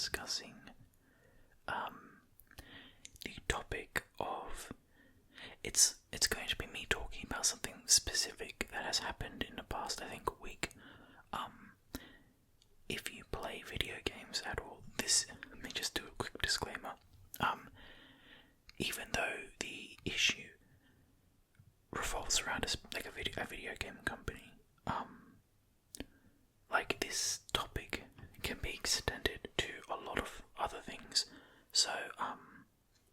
discussing the topic of it's going to be me talking about something specific that has happened in the past, I think, week. If you play video games at all, let me just do a quick disclaimer. Even though the issue revolves around a video game company, like this topic can be extended to a lot of other things. So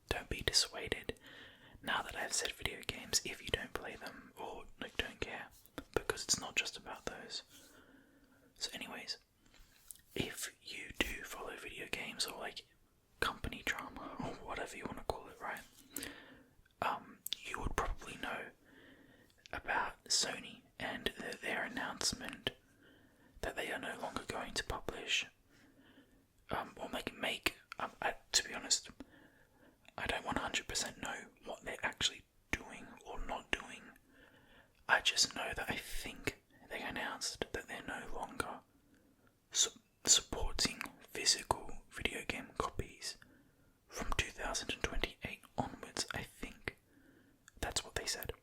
don't be dissuaded now that I've said video games if you don't play them or don't care, because it's not just about those. So anyways, if you do follow video games or company drama or whatever you want to call it, right? You would probably know about Sony and their announcement that they are no longer going to publish or make. To be honest, I don't 100% know what they're actually doing or not doing. I just know that I think they announced that they're no longer supporting physical video game copies from 2028 onwards. I think that's what they said.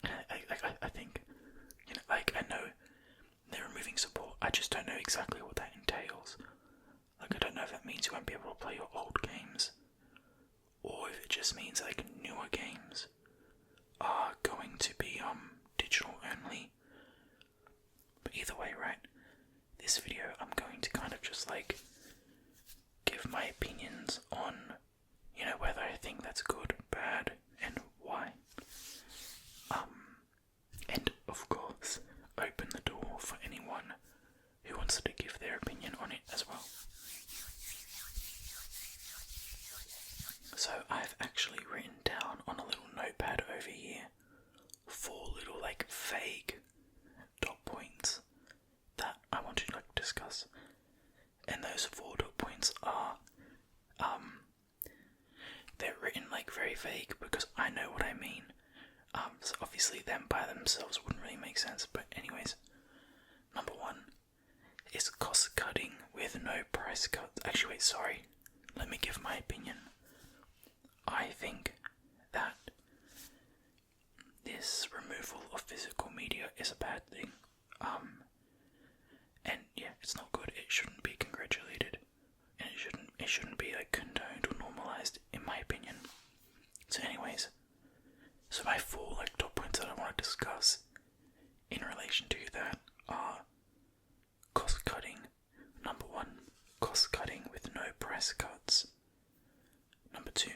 I think, I know they're removing support. I just don't know exactly what that entails. I don't know if that means you won't be able to play your old games, or if it just means newer games are going to be digital only. But either way, right? This video, I'm going to kind of just give my opinions on, whether I think that's good, bad, and why. And of course, open the door for anyone who wants to give their opinion on it as well. So I've actually written down on a little notepad over here 4 little vague dot points that I want to discuss. And those 4 dot points are they're written very vague because I know what I mean. So obviously them by themselves wouldn't really make sense, but anyways, number 1 is cost cutting with no price cuts. Actually, wait, sorry. Let me give my opinion. I think that this removal of physical media is a bad thing. And yeah, it's not good. It shouldn't be congratulated, and it shouldn't be condoned or normalized, in my opinion. So anyways, so my 4 top points that I want to discuss in relation to that are cost cutting. Number 1, cost cutting with no price cuts. Number 2,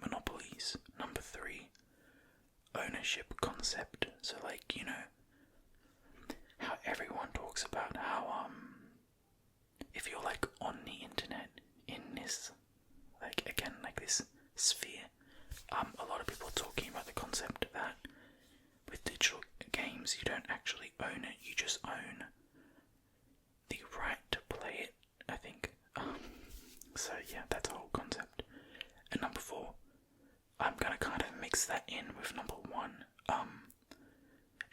monopolies. Number 3, ownership concept. So how everyone talks about how if you're on the internet in this this sphere, a lot of people are talking about the concept that with digital games you don't actually own it, you just own the right to play it, I think. So yeah, that's the whole concept. And number 4, I'm gonna kind of mix that in with number 1.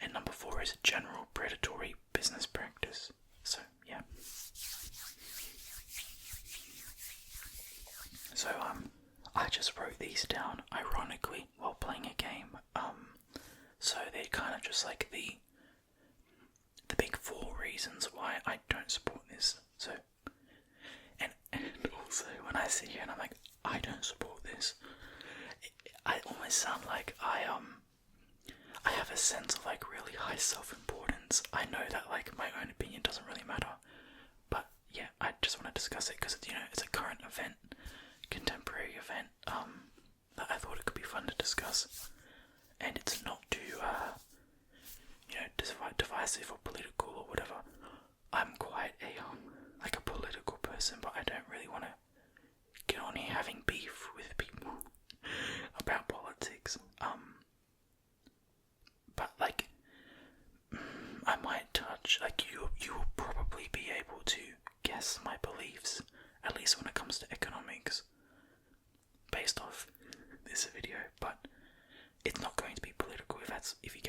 And number 4 is general predatory business practice. So yeah. So I just wrote these down ironically while playing a game. So they're kind of just the big 4 reasons why I don't support this. So and also when I sit here and I'm I don't support this, I almost sound like I have a sense of really high self-importance. I know that my own opinion doesn't really matter, but yeah, I just want to discuss it because it's a current event, contemporary event, that I thought it could be fun to discuss, and it's not too divisive or political or whatever. I'm quite a political person, but I don't really want to get on here having beef with people about politics. But I might touch you will probably be able to guess my beliefs, at least when it comes to economics, based off this video. But it's not going to be political if you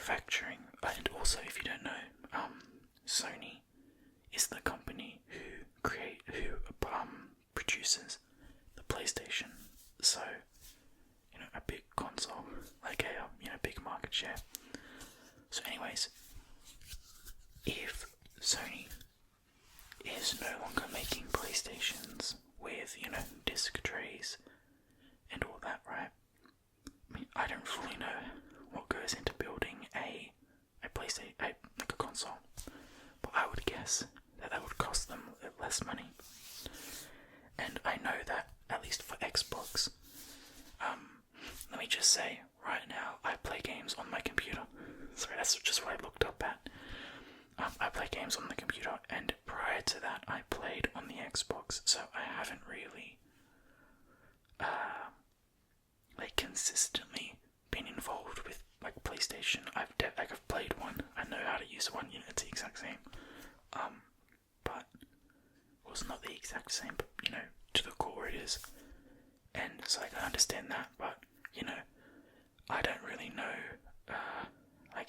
manufacturing. And also, if you don't know, Sony is the company who produces the PlayStation. So, a big console, like a big market share. So, anyways, if Sony is no longer making PlayStations with, disc trays and all that, right? I mean, I don't fully know what goes into building a PlayStation, like a console, but I would guess that would cost them less money. And I know that, at least for Xbox, let me just say, right now, I play games on my computer. Sorry, that's just what I looked up at. I play games on the computer, and prior to that, I played on the Xbox, so I haven't really, consistently been involved with, PlayStation. I've played one, I know how to use one, it's the exact same, but, well, it's not the exact same, but, to the core it is, and so I can understand that, but, I don't really know,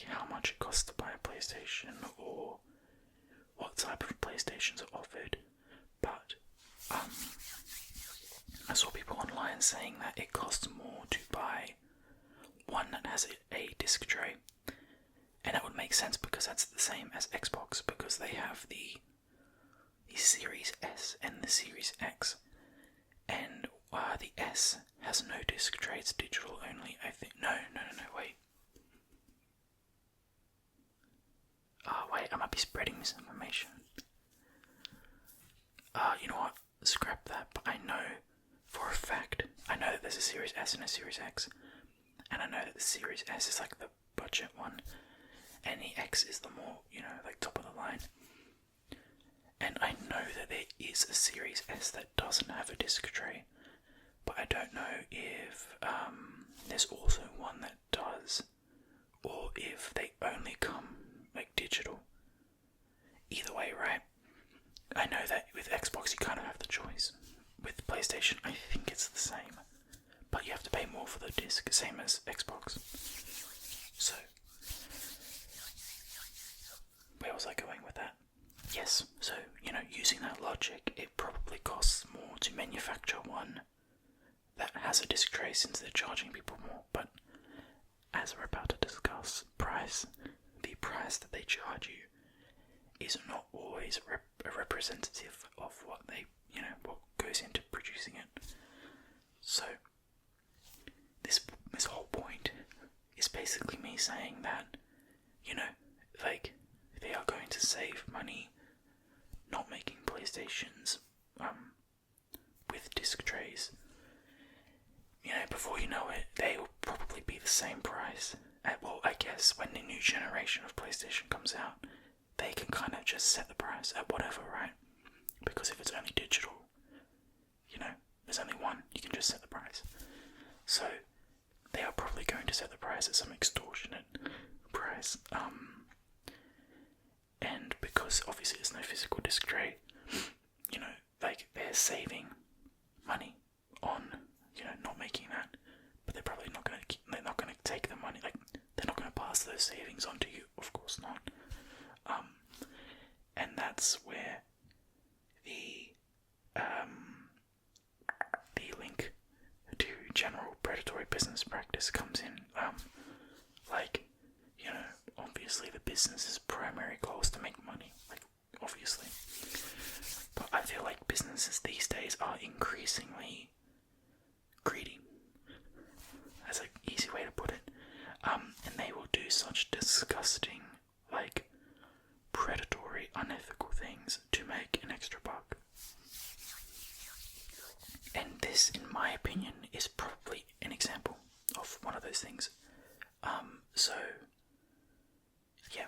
how much it costs to buy a PlayStation, or what type of PlayStations are offered, but, I saw people online saying that it costs more to buy one that has a disc tray, and that would make sense because that's the same as Xbox, because they have the Series S and the Series X, and the S has no disc tray, it's digital only, I think. No, wait. Wait, I might be spreading misinformation. You know what? Scrap that, but I know for a fact, I know that there's a Series S and a Series X, and I know that the Series S is like the budget one, and the X is the more, top of the line. And I know that there is a Series S that doesn't have a disc tray, but I don't know if there's also one that does, or if they only come digital. Either way, right? I know that with Xbox you kind of have the choice. With PlayStation, I think it's the same, but you have to pay more for the disc, same as Xbox. So, where was I going with that? Yes, so, using that logic, it probably costs more to manufacture one that has a disc tray since they're charging people more, but as we're about to discuss, the price that they charge you is not always a representative of what they, what goes into producing it. So, this whole point is basically me saying that, they are going to save money not making PlayStations with disc trays. Before you know it, they will probably be the same price. I guess when the new generation of PlayStation comes out, they can kind of just set the price at whatever, right? Because if it's only digital, there's only one, you can just set the price. So, they are probably going to set the price at some extortionate price. And because obviously there's no physical disc tray, they're saving money on, not making that. But they're probably not going to take the money, they're not going to pass those savings on to you, of course not. And that's where the link to general predatory business practice comes in. Obviously the business's primary goal is to make money, obviously. But I feel like businesses these days are increasingly greedy. That's an easy way to put it. And they will do such disgusting, predatory, unethical things to make an extra buck. And this, in my opinion, is probably an example of one of those things. So, yeah,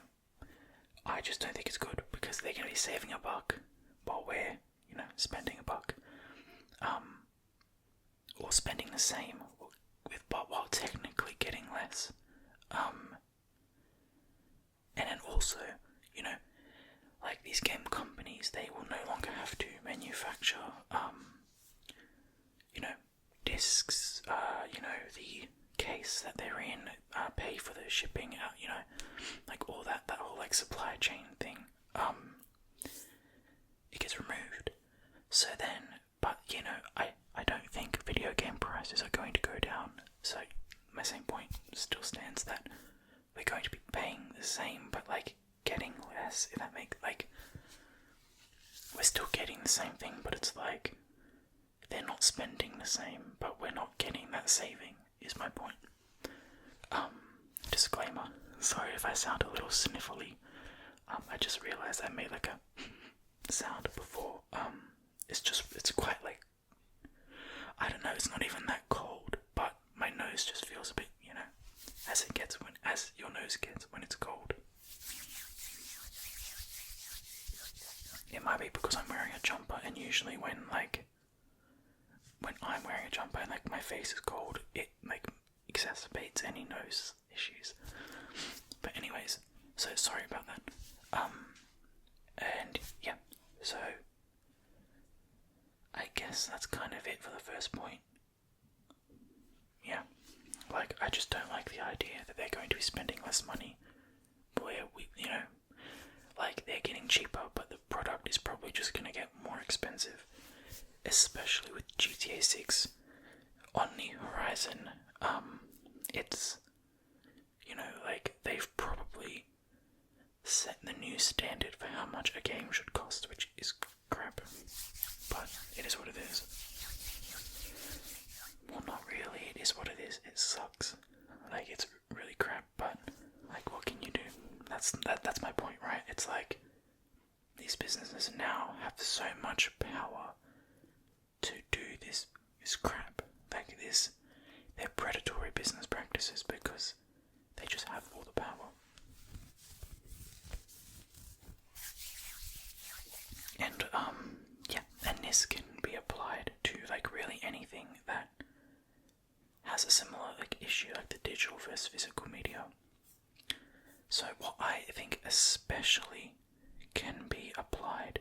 I just don't think it's good, because they're going to be saving a buck while we're, spending a buck. Or spending the same, while technically getting less. And then also, these game companies, they will no longer have to manufacture, discs, the case that they're in, pay for the shipping, like all that whole like supply chain thing, it gets removed. So then, but I don't think video game prices are going to go down. So my same point still stands, that we're going to be paying the same, but like getting less. If that makes like, we're still getting the same thing, but it's like they're not spending the same, but we're not getting that saving, is my point. Disclaimer, sorry if I sound a little sniffly. I just realized I made like a sound before. It's quite like, I don't know, it's not even that cold, but my nose just feels a bit, as your nose gets when it's cold. It might be because I'm wearing a jumper, and usually when I'm wearing a jumper and like my face is cold, it like exacerbates any nose issues. But anyways, so sorry about that. And yeah, so I guess that's kind of it for the first point. Yeah, like I just don't like the idea that they're going to be spending less money where like they're getting cheaper, but the product is probably just going to get more expensive, especially with GTA 6 on the horizon. It's, like they've probably set the new standard for how much a game should cost, which is crap, but it is what it is. Well, not really, it is what it is. It sucks. Like, it's really crap, but like, what can you do? That's my point, right? It's like these businesses now have so much power to do this crap, like this. They're predatory business practices because they just have all the power. And and this can be applied to like really anything that has a similar like issue, like the digital versus physical media. So what I think especially can be applied,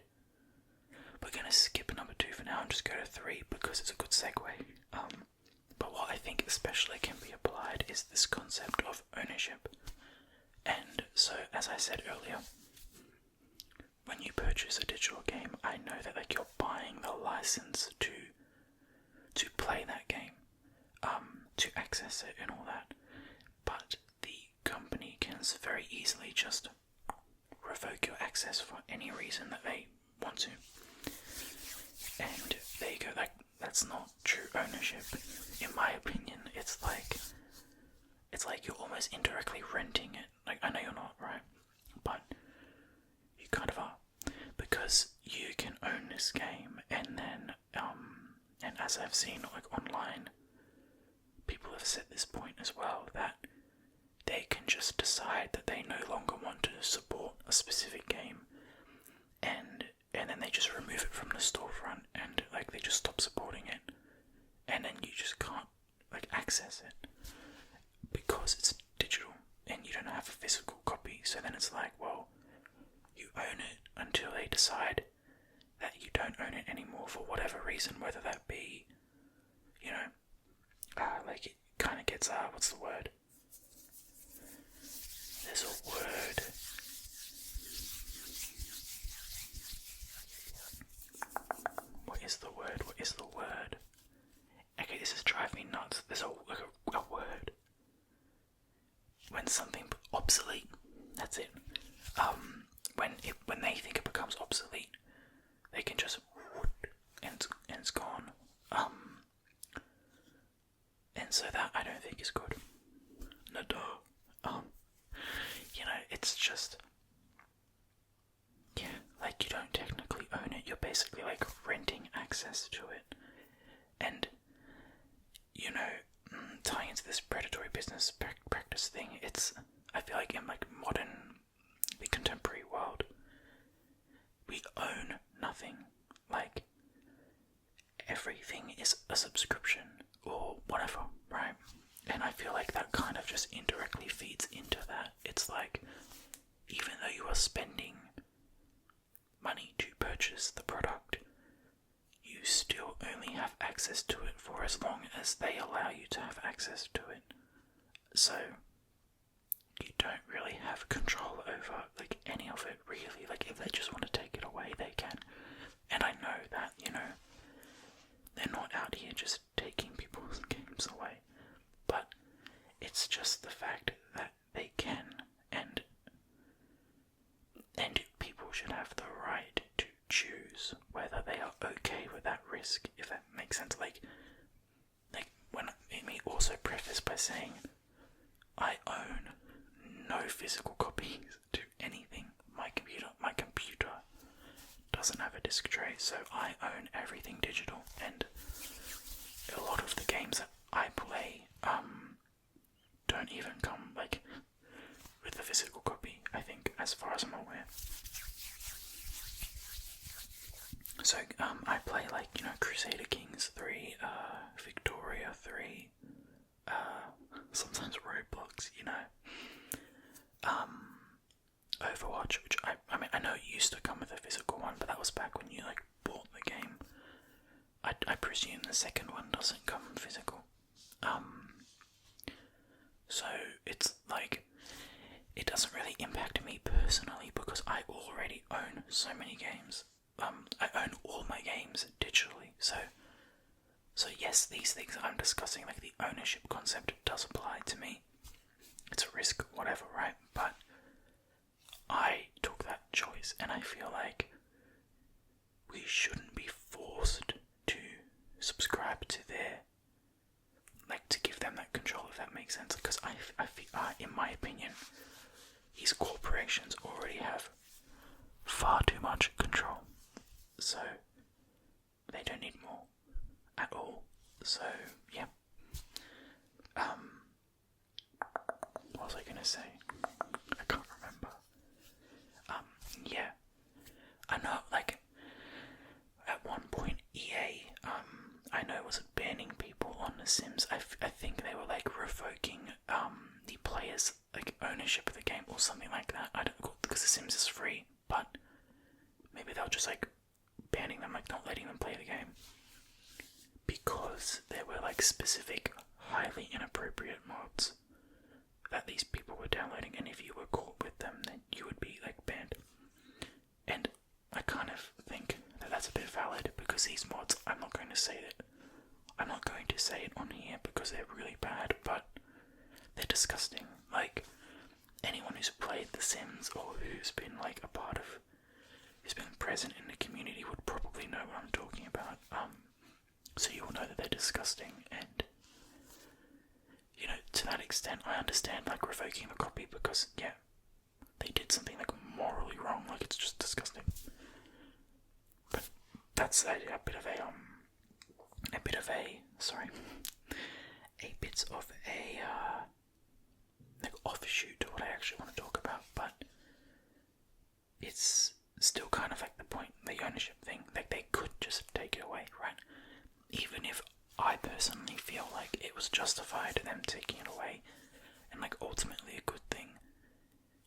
we're gonna skip number 2 for now and just go to 3 because it's a good segue. But what I think especially can be applied is this concept of ownership. And so, as I said earlier, when you purchase a digital game, I know that like you're buying the license to play that game, to access it and all that. But the company can very easily just revoke your access for any reason that they want to. And there you go, like that's not true ownership. In my opinion, it's like you're almost indirectly renting it. Like, I know you're not, right? But you kind of are. Because you can own this game, and then, and as I've seen like online, people have said this point as well, that they can just decide that they no longer want to support a specific game, and then they just remove it from the storefront, and like they just stop supporting it, and then you just can't like access it because it's digital and you don't have a physical copy. So then it's like, well, you own it until they decide that you don't own it anymore for whatever reason, whether that be, like it kind of gets, what's the word? There's a word. What is the word? Okay, this is driving me nuts. There's a word. When something obsolete, that's it. When they think it becomes obsolete, they can just and it's gone. And so that I don't think is good. No. It's just, yeah, like you don't technically own it. You're basically like renting access to it. And tying into this predatory business practice thing, I feel like in like the contemporary world, we own nothing. Like everything is a subscription or whatever, right? And I feel like that kind of just indirectly feeds into that. It's like, even though you are spending money to purchase the product, you still only have access to it for as long as they allow you to have access to it. So you don't really have control over like any of it really. Like if they just want to take it away, they can. And I know that, they're not out here just taking people's games away. But it's just the fact that they can, and people should have the right to choose whether they are okay with that risk, if that makes sense. Like when let me also preface by saying I own no physical copies to anything. My computer doesn't have a disc tray, so I own everything digital, and a lot of the games that I play don't even come like with a physical copy, I think, as far as I'm aware. So I play like, Crusader Kings 3, Victoria 3, sometimes Roblox, Overwatch, which I know it used to come with a physical one, but that was back when you like bought the game. I presume the second one doesn't come physical. So it's like, it doesn't really impact me personally because I already own so many games. I own all my games digitally, so yes, these things I'm discussing, like the ownership concept, does apply to me. It's a risk, whatever, right? But I took that choice, and I feel like we shouldn't be forced to subscribe to their, like, to give them that control, if that makes sense. Because I feel, in my opinion, these corporations already have far too much control, so they don't need more at all. So yeah. What was I gonna say? I can't remember. Yeah. I know, like, at one point EA, I know, was banning people on The Sims. I think they were like revoking the players' like ownership of the game or something like that. I don't, because The Sims is free, but maybe they were just like banning them, like not letting them play the game, because there were like specific highly inappropriate mods that these people were downloading, and if you were caught with them, then you would be like banned. And I kind of think that that's a bit valid, because these mods, I'm not going to say it on here because they're really bad, but they're disgusting. Like, anyone who's played The Sims or who's been like who's been present in the community would probably know what I'm talking about. So you'll know that they're disgusting, and to that extent, I understand like revoking the copy, because yeah, they did something like morally wrong. Like, it's just disgusting. But that's a bit of a like offshoot to what I actually want to talk about. But it's still kind of like the point, the ownership thing. Like, they could just take it away, right? Even if I personally feel like it was justified them taking it away, and like ultimately a good thing,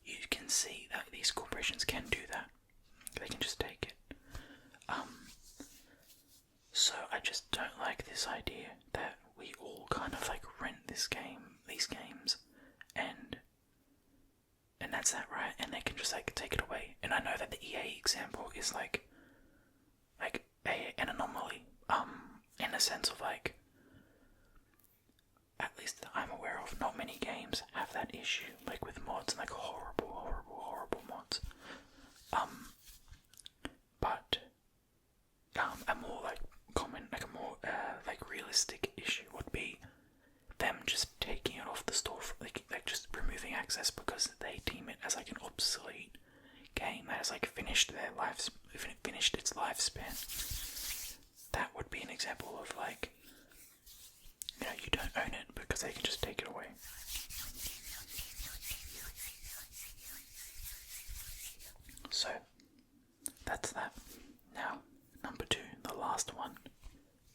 you can see that these corporations can do that. They can just take it. So I just don't like this idea that we all kind of like rent these games, and that's that, right? And they can just like take it away. And I know that the EA example is like an anomaly, in the sense of like, at least that I'm aware of, not many games have that issue, like with mods, and like horrible mods. But a more like common, like a more like realistic issue would be them just taking it off the store, like just removing access because they deem it as like an obsolete game that has like finished its lifespan. That would be an example of like, you don't own it because they can just take it away. So that's that. Now, number 2, the last one,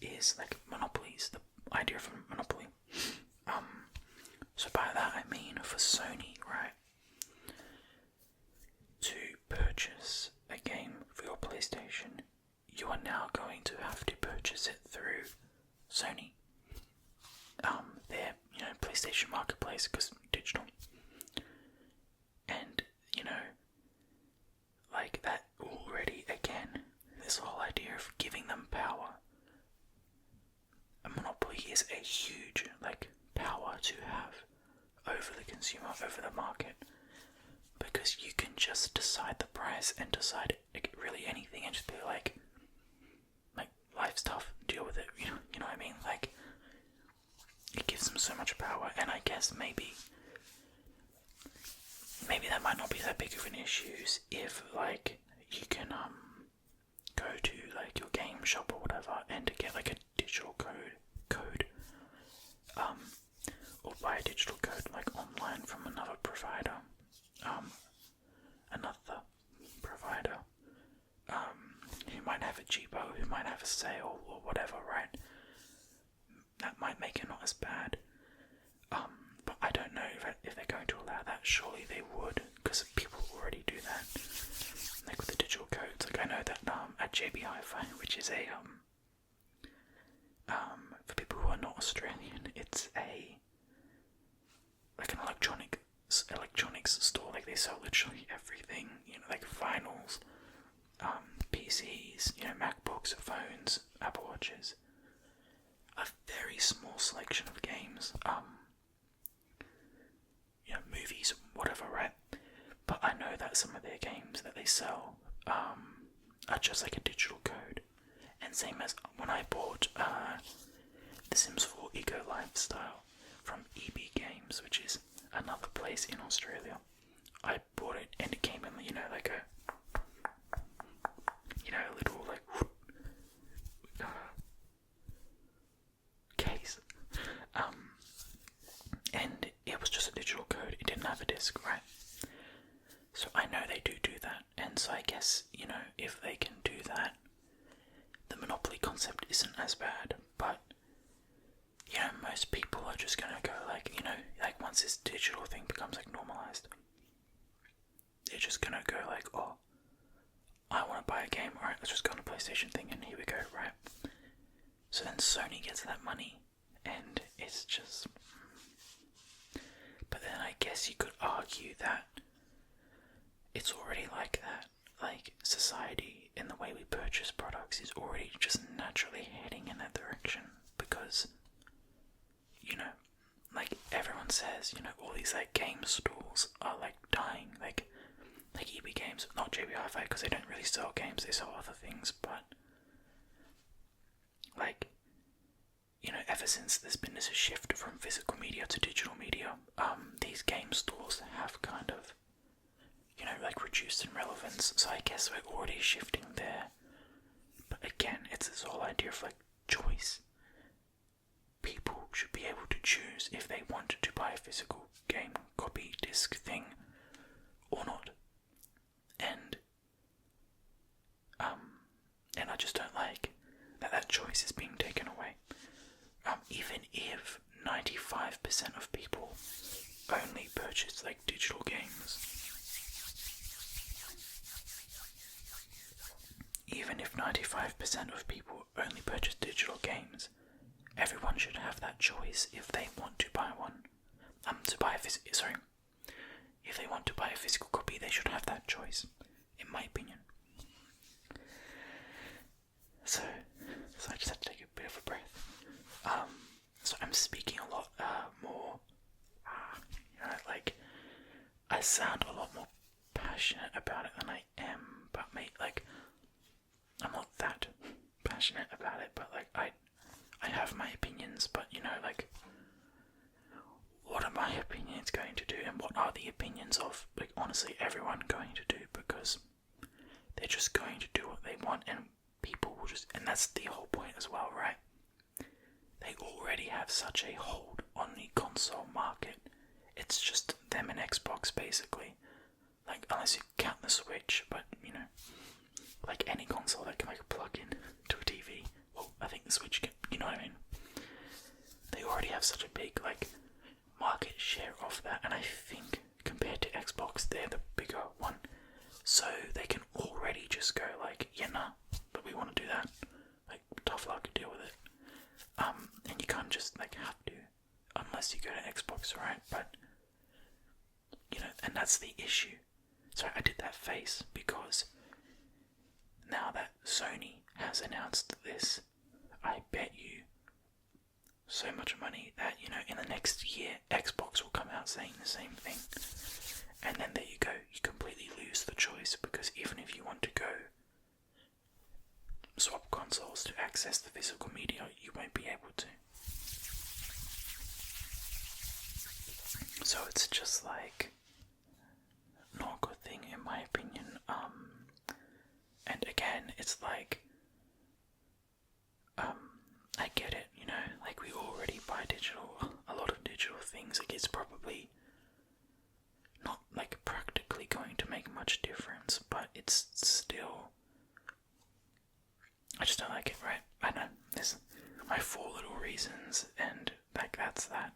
is like monopolies, the idea of a monopoly. So by that I mean, for Sony, right, to purchase a game for your PlayStation, you are now going to have to purchase it through Sony, their PlayStation Marketplace, because digital. And, you know, like that already, again, this whole idea of giving them power. A monopoly is a huge, like, power to have over the consumer, over the market. Because you can just decide the price and decide really anything and just be like life stuff, deal with it, you know what I mean? Like, it gives them so much power, and I guess maybe that might not be that big of an issue if, like, you can go to, like, your game shop or whatever and get, like, a digital code, or buy a digital code, like, online from another provider, who might have it cheaper, who might have a sale or whatever, right? That might make it not as bad. But I don't know if they're going to allow that. Surely they would, because people already do that. Like with the digital codes. Like I know that at JB Hi-Fi, which is a for people who are not Australian, it's like an electronics store. Like they sell literally everything. You know, like vinyls, PCs, you know, MacBooks, phones, Apple Watches. A very small selection of games, you know, movies, whatever, right? But I know that some of their games that they sell are just like a digital code. And same as when I bought The Sims 4 Eco Lifestyle from EB Games, which is another place in Australia. I bought it and it came in, you know, like a little like case, and it was just a digital code. It didn't have a disc, right? So I know they do that, and so I guess, you know, if they can do that, the monopoly concept isn't as bad. But you know, most people are just gonna go like, you know, like once this digital thing becomes like normalized, they're just gonna go like, oh, I want to buy a game, alright, let's just go on a PlayStation thing, and here we go, right? So then Sony gets that money, and it's just... But then I guess you could argue that it's already like that. Like, society, in the way we purchase products, is already just naturally heading in that direction, because, you know, like everyone says, you know, all these like game stores are like dying, like EB Games, not JB Hi-Fi, because they don't really sell games, they sell other things, but like, you know, ever since there's been this shift from physical media to digital media, these game stores have kind of, you know, like reduced in relevance, so I guess we're already shifting there. But again, it's this whole idea of like choice. People should be able to choose if they want to buy a physical game copy disc thing or not. And I just don't like that choice is being taken away. Even if 95% of people only purchase like digital games, even if 95% of people only purchase digital games, everyone should have that choice if they want to buy one. If they want to buy a physical copy, they should have that choice, in my opinion. So I just had to take a bit of a breath. So I'm speaking a lot more, you know, like, I sound a lot more passionate about it than I am, but mate, like, I'm not that passionate about it, but like, I have my opinions, but you know, like, what are my opinions going to do, and what are the opinions of, like, honestly, everyone going to do, because they're just going to do what they want, and people will just, and that's the whole point as well, right? They already have such a hold on the console market. It's just them and Xbox, basically. Like, unless you count the Switch, but, you know, like any console that can like plug in to a TV. Well, I think the Switch can, you know what I mean? They already have such a big, like, market share of that, and I think, compared to Xbox, they're the bigger one. So they can already just go like, yeah, nah, but we want to do that. Like, tough luck, deal with it. And you can't just like have to, unless you go to Xbox, right? But And that's the issue. So I did that face because now that Sony has announced this, I bet you so much money that, in the next year, Xbox will come out saying the same thing. And then there you go, you completely lose the choice, because even if you want to go swap consoles to access the physical media, you won't be able to. So it's just like not a good thing in my opinion. And again, it's like I get it, like we already buy a lot of digital things. Like it's probably not like practically going to make much difference, but it's still, I just don't like it, right? I know, there's my 4 little reasons, and like that's that.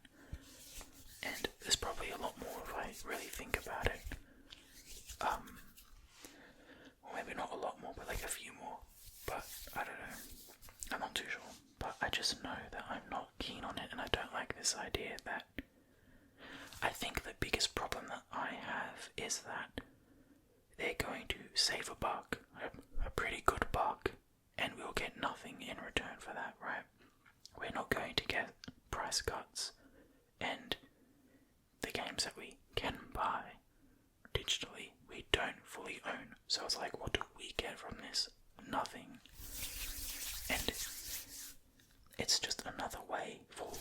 And there's probably a lot more if I really think about it. Or maybe not a lot more, but like a few more. But I don't know. I'm not too sure. But I just know that I'm not keen on it, and I don't like this idea that... I think the biggest problem that I have is that they're going to save a buck, a pretty good buck, and we'll get nothing in return for that, right? We're not going to get price cuts, and the games that we can buy digitally, we don't fully own. So it's like, what do we get from this? Nothing. And it's just another way for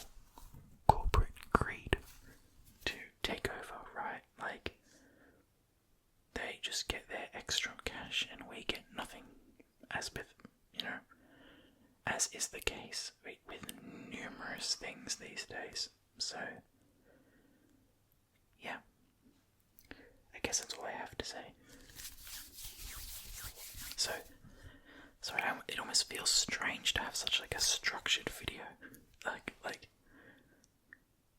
corporate greed to take over, right? Like, they just get their extra cash and we get nothing, as with, as is the case with numerous things these days. So, yeah, I guess that's all I have to say. So, sorry, it almost feels strange to have such like a structured video, like,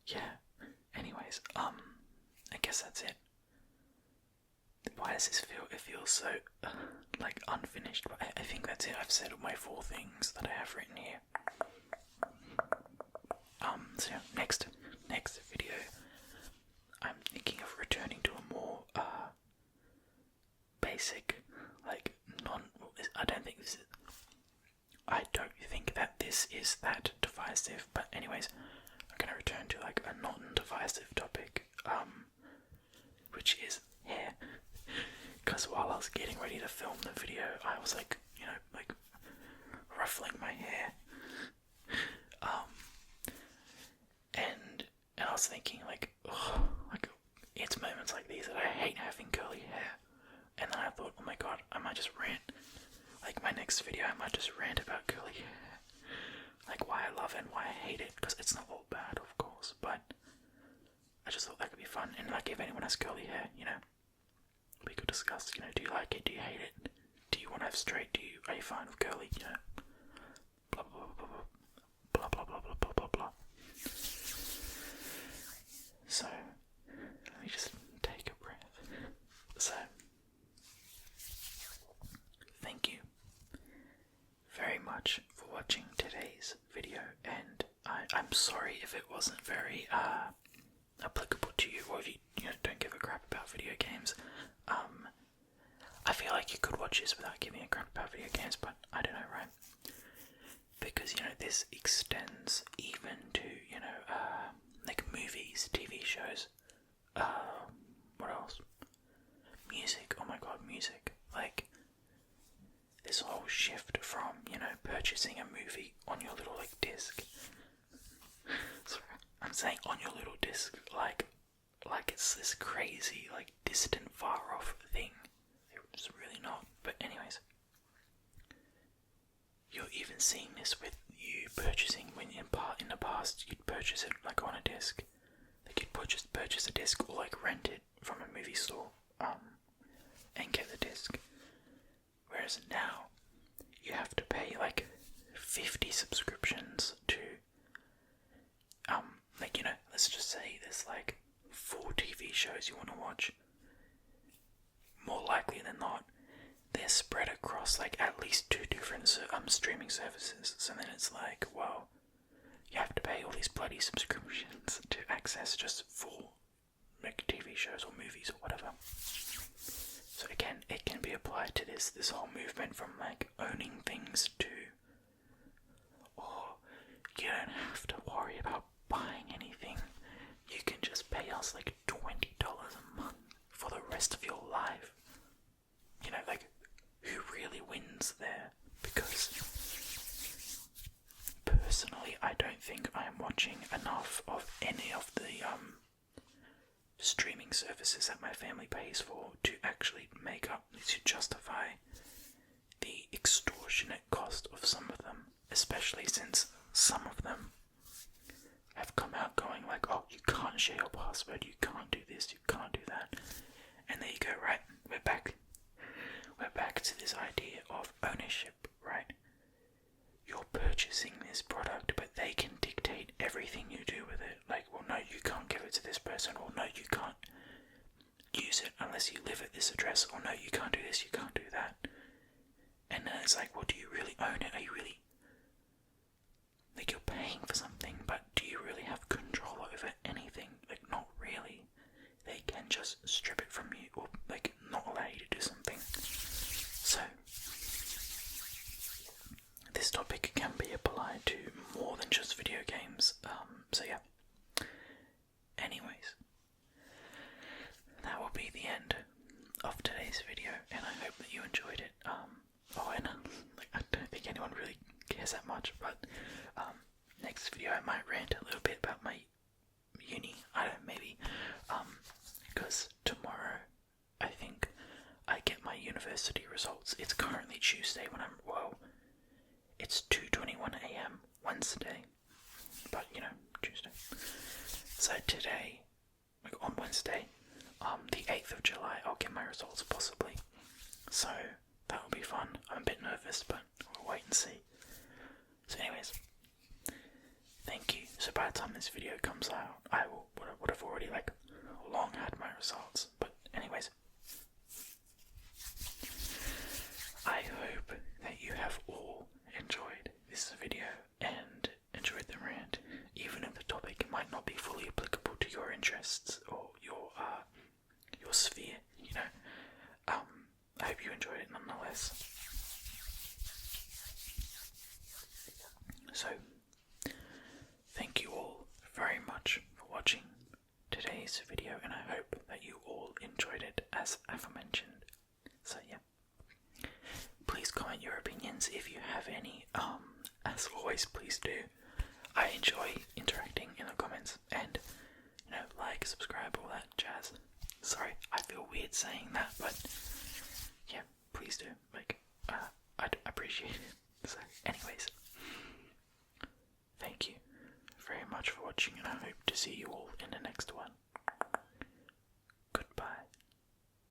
yeah. Anyways, I guess that's it. Why does this feel? It feels so like unfinished, but I think that's it. I've said all my 4 things that I have written here. So next video, I'm thinking of returning to a more basic, like I don't think that this is that divisive, but anyways, I'm gonna return to like a non-divisive topic, which is hair. Because while I was getting ready to film the video, I was like, like ruffling my hair, and I was thinking like it's moments like these that I hate having curly hair. And then I thought, oh my god, I might just rant. Like my next video, I might just rant about curly hair. Like why I love it and why I hate it. Because it's not all bad, of course. But I just thought that could be fun. And like if anyone has curly hair, we could discuss, do you like it? Do you hate it? Do you want to have straight? Are you fine with curly? Blah, blah, blah, blah, blah, blah, blah, blah, blah, blah, blah. So, let me just take a breath. So, thank you very much for watching today's video, and I'm sorry if it wasn't very applicable to you, or if you don't give a crap about video games. I feel like you could watch this without giving a crap about video games, but I don't know, right? Because this extends even to like movies, TV shows, what else? Music. Oh my god, music. Like this whole shift from purchasing a movie on your little like disc. Sorry, I'm saying on your little disc, like it's this crazy like distant, far off thing. It's really not. But anyways, you're even seeing this with you purchasing when in the past you'd purchase it like on a disc. Like you'd purchase a disc or like rent it from a movie store and get the disc. Whereas now you have to pay like 50 subscriptions to let's just say there's like 4 TV shows you want to watch. More likely than not, they're spread across like at least 2 different streaming services. So then it's like, well, you have to pay all these bloody subscriptions to access just 4 like TV shows or movies or whatever. So again, it can be applied to this whole movement from like owning things to, or you don't have to worry about buying anything. You can just pay us like $20 a month for the rest of your life. You know, like, who really wins there? Because personally, I don't think I am watching enough of any of the streaming services that my family pays for to actually to justify the extortionate cost of some of them, especially since some of them have come out going like, oh, you can't share your password, you can't do this, you can't do that. And there you go, right? We're back to this idea of ownership, right? You're purchasing this product, but they can dictate everything you do with it. Like, well, no, you can't give it to this person, or no, you can't use it unless you live at this address, or no, you can't do this, you can't do that. And then it's like, well, do you really own it? Are you really, like, you're paying for something, but do you really have control over anything? Like, not really. They can just strip it from you, or like not allow you to do something. So this topic can be applied to more than just video games. So yeah. Anyways, that will be the end of today's video, and I hope that you enjoyed it. I don't think anyone really cares that much, but next video I might rant a little bit about my uni. I don't know, maybe, because tomorrow I think I get my university results. It's currently Tuesday it's 2:21 AM Wednesday, but you know, Tuesday. So today, like on Wednesday, the 8th of July, I'll get my results possibly. So that'll be fun. I'm a bit nervous, but we'll wait and see. So anyways, thank you. So by the time this video comes out, I would have already like long had my results. But anyways, I hope that you have all enjoyed this video and enjoyed the rant, even if the topic might not be fully applicable to your interests or your sphere, you know. I hope you enjoyed it nonetheless. So, thank you all very much for watching today's video, and I hope that you all enjoyed it as aforementioned. So yeah, please comment your opinions if you have any. As always, please do. I enjoy interacting in the comments, and you know, like, subscribe, all that jazz. Sorry, I feel weird saying that, but yeah, please do. Like, I'd appreciate it. So, anyways, thank you very much for watching, and I hope to see you all in the